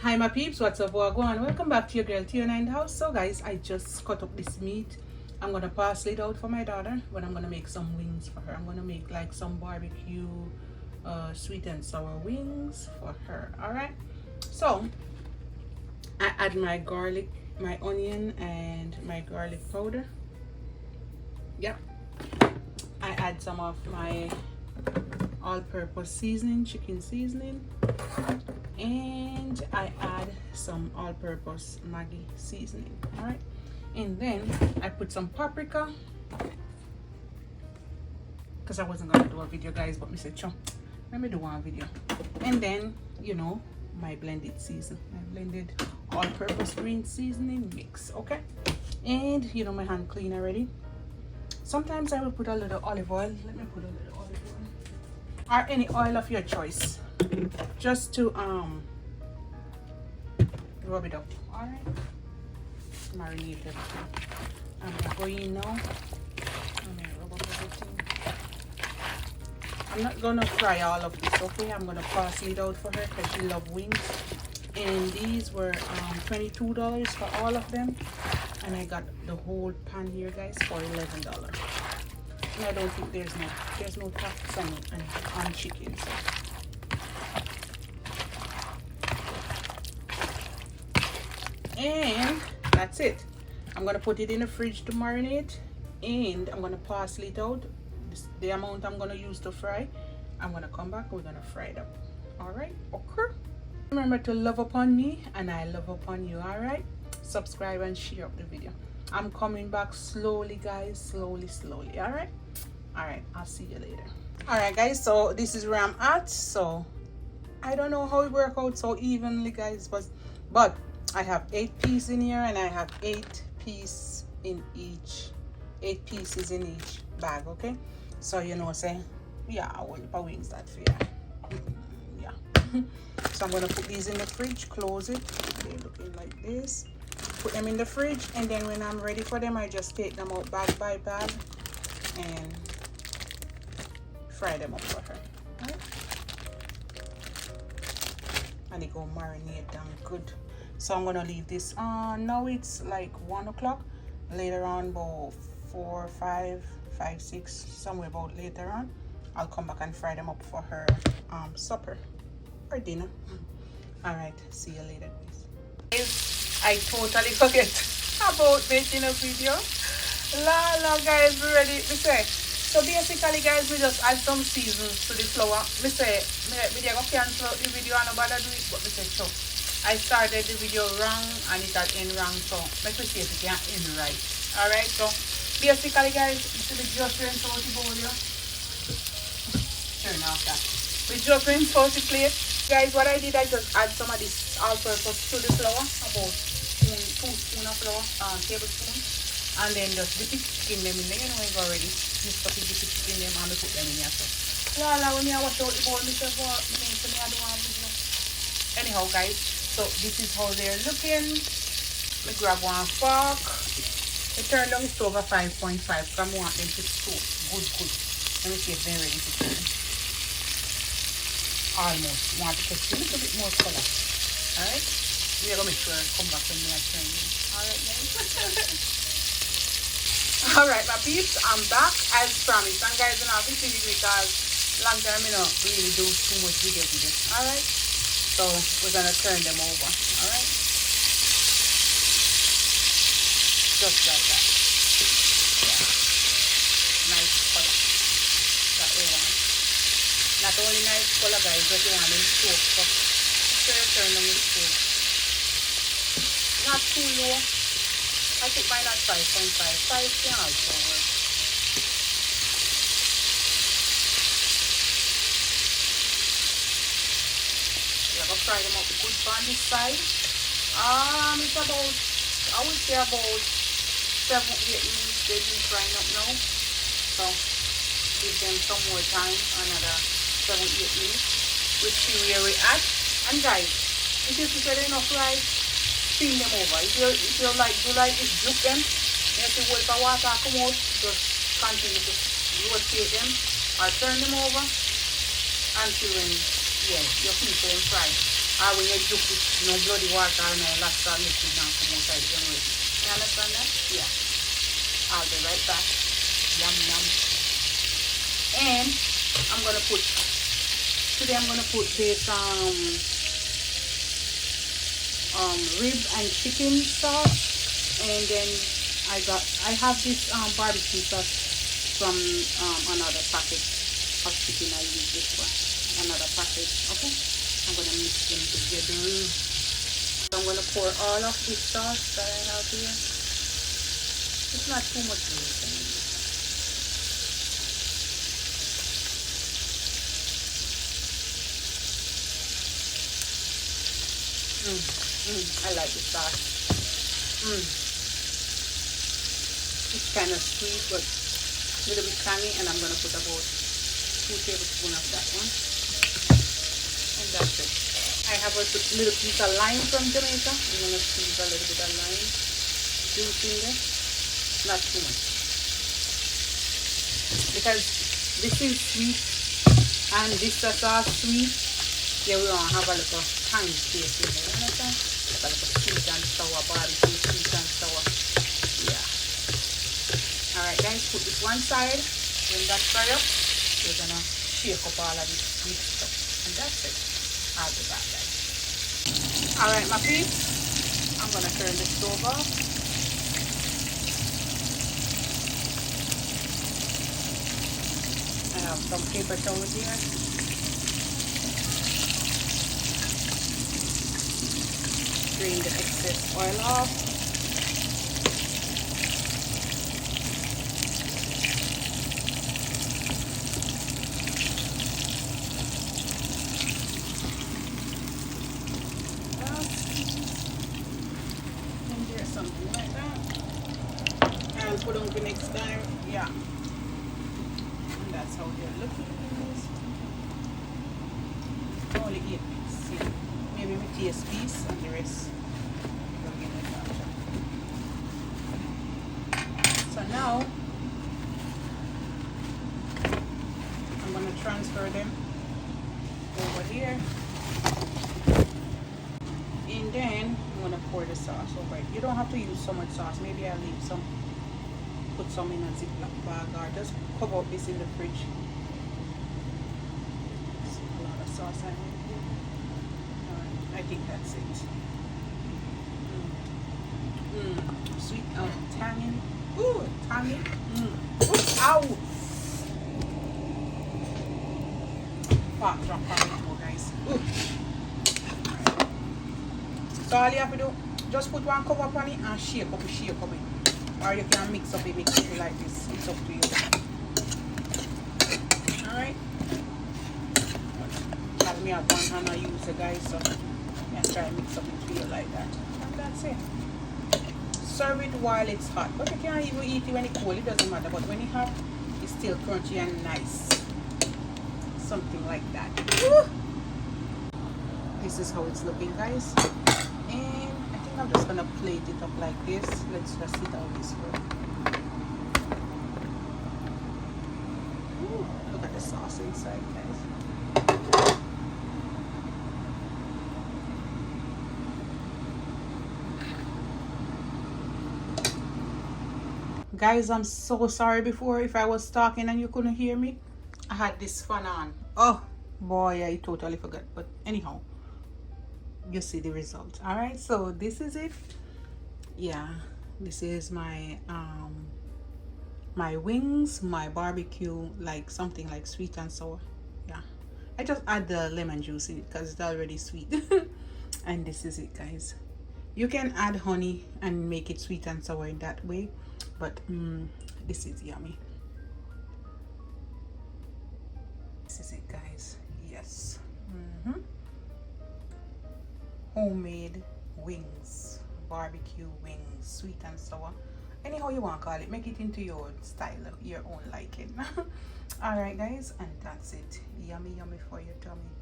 Hi my peeps, what's up, wagwan? Welcome back to your girl Tionia in the house. So guys, I just cut up this meat. I'm gonna parcel it out for my daughter, but I'm gonna make some wings for her. I'm gonna make like some barbecue sweet and sour wings for her. All right, so I add my garlic, my onion, and my garlic powder. Yep, I add some of my all-purpose seasoning, chicken seasoning, and I add some all-purpose Maggi seasoning. All right, and then I put some paprika because I wasn't gonna do a video, guys, but me said, "Chum, let me do one video." And then, you know, my blended season, my blended all-purpose green seasoning mix. Okay, and you know my hand clean already. Sometimes I will put a little olive oil. Let me put a little olive oil or any oil of your choice, just to rub it up. All right, marinate everything. I'm going now. I'm gonna rub up everything. I'm not gonna fry all of this, okay? I'm gonna parcel it out for her because she loves wings. And these were $22 for all of them, and I got the whole pan here, guys, for $11. And I don't think there's no tax on chicken. So. And that's it. I'm gonna put it in the fridge to marinate, and I'm gonna parcel it out. The amount I'm gonna use to fry. I'm gonna come back. We're gonna fry it up. All right. Okay. Remember to love upon me, and I love upon you. All right. Subscribe and share up the video. I'm coming back slowly, guys. Slowly. All right. All right. I'll see you later. All right, guys. So this is where I'm at. So I don't know how it works out so evenly, guys, but I have 8 pieces in here, and I have 8 pieces in each bag. Okay. So you know, say, yeah, I want the wings that fair. Yeah. So I'm gonna put these in the fridge, close it. They're looking like this. Put them in the fridge, and then when I'm ready for them, I just take them out bag by bag and fry them up for her. Right? And they go marinate down good. So I'm gonna leave this on. Now it's like 1 o'clock. Later on, about 4, 5, 6, somewhere about later on, I'll come back and fry them up for her supper or dinner. All right, see you later, guys. I totally forget about making a video. La guys, we ready. We say, so basically, guys, we just add some seasons to the flour. We say, we gonna cancel the video and nobody do it, but we say, so I started the video wrong and it got end wrong, so let me see if it can end right. All right, so basically, guys, you should be just rinse out the bowl here. Turn off that. We just rinse out the plate. Guys, what I did, I just add some of this all-purpose to the flour, about 2 spoons of flour, tablespoon, and then just dip it in them in there. You know, it's already mixed up, dip it in them, and we put them in here. So, when I wash out the bowl, I don't want video. Anyhow, guys, so this is how they're looking. We grab one fork. We turn down the stove at 5.5 because I want them to cook good. Let me see if they're ready to turn. Almost. Want to catch a little bit more color. Alright? We're going to make sure I come back when we are turning. Alright, guys? Alright, my peeps, I'm back as promised. And guys, you know, this is because long time I don't really do too much video. Alright? So we're going to turn them over. Alright? Just like that. Yeah. Nice color. That we want. Not only nice color, guys, but you want them soaked. So turn them in stove. Not too low. I think mine at 5.5. 5 can also work. We're going to fry them up good on this side. It's about, I would say about 7-8 minutes they've been frying up now. So give them some more time, another 7-8 minutes. We'll see where we're at. And guys, if you feel enough rice, steam them over. If you like this, juke them. And if you wait for water come out, just continue to rotate them or turn them over until when you finish them fried. Or when you look it, no bloody water or no lots of liquid now come outside the already. You understand that? Yeah. I'll be right back. Yum yum. And I'm gonna put today I'm gonna put this rib and chicken sauce, and then I have this barbecue sauce from another packet of chicken. I use this one, another packet. Okay, I'm gonna mix them together. So I'm gonna pour all of this sauce that I have here. It's not too much really. I like the sauce. It's kind of sweet, but a little bit tangy, and I'm going to put about 2 tablespoons of that one. And that's it. I have a little piece of lime from Jamaica. I'm going to squeeze a little bit of lime juice in there. Not too much. Because this is sweet, and this sauce sweet. Yeah, we want to have a little tiny taste in there, you understand? Like a little sweet and sour barbecue, sweet and sour. Yeah. Alright guys, put this one side. When that's fried up, we're gonna shake up all of this sweet stuff. And that's it. I'll be back guys. Alright my peeps, I'm gonna turn this stove off. I have some paper towels here. Drain the excess oil off. And there's something like that. I'll put on the next time. Yeah. And that's how they're looking. Only 8 pieces. Yeah. Maybe we taste piece and the rest. So now I'm going to transfer them over here, and then I'm going to pour the sauce over it. You don't have to use so much sauce. Maybe I'll leave some, put some in a Ziploc bag, or just cover up this in the fridge. A lot of sauce I need here. I think that's it. Sweet, tangy. Ooh, tangy. Ooh, ow! Pot drop on it, guys. Ooh. So all you have to do, just put one cover on it and shake up it. Or you can mix up it like this. It's up to you. Alright. Have me have one hand I use it, guys, so I try and mix up it for you like that. And that's it. Serve it while it's hot, but you can't even eat it when it's cold. It doesn't matter, but when it's hot, it's still crunchy and nice. Something like that. Woo! This is how it's looking, guys. And I think I'm just gonna plate it up like this. Let's just see how this works. Look at the sauce inside, guys. Guys, I'm so sorry before if I was talking and you couldn't hear me. I had this fan on. Oh boy, I totally forgot. But anyhow, you see the result. All right, so this is it. Yeah, this is my my wings, my barbecue, like something like sweet and sour. Yeah, I just add the lemon juice in it because it's already sweet. And this is it, guys. You can add honey and make it sweet and sour in that way, but this is yummy. This is it, guys. Yes. Homemade wings, barbecue wings, sweet and sour, anyhow you want to call it. Make it into your style, your own liking. All right, guys, and that's it. Yummy for your tummy.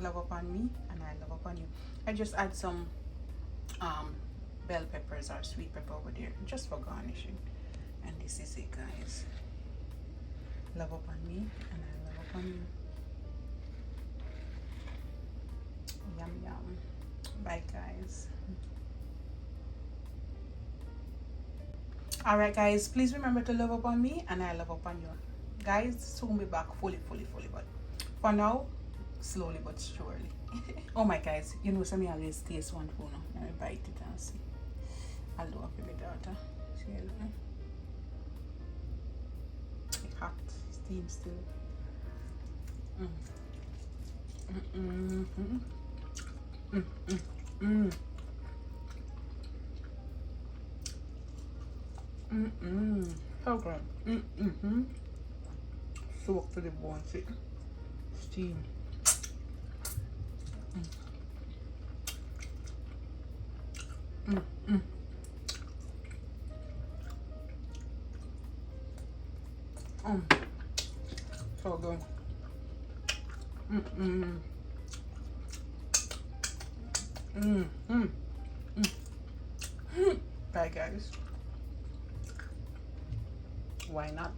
Love upon me and I love upon you. I just add some bell peppers or sweet pepper over there just for garnishing. And this is it, guys. Love upon me and I love upon you. Yum yum. Bye guys. Alright guys, please remember to love upon me and I love upon you. Guys, soon be back fully. But for now, slowly but surely. Oh my guys, you know some always taste one food now. Let me bite it and see. I'll do it for my daughter. See it? It's hot, steam still. So good. Soak to the bone, see? Steam. So good. Bye guys. Why not?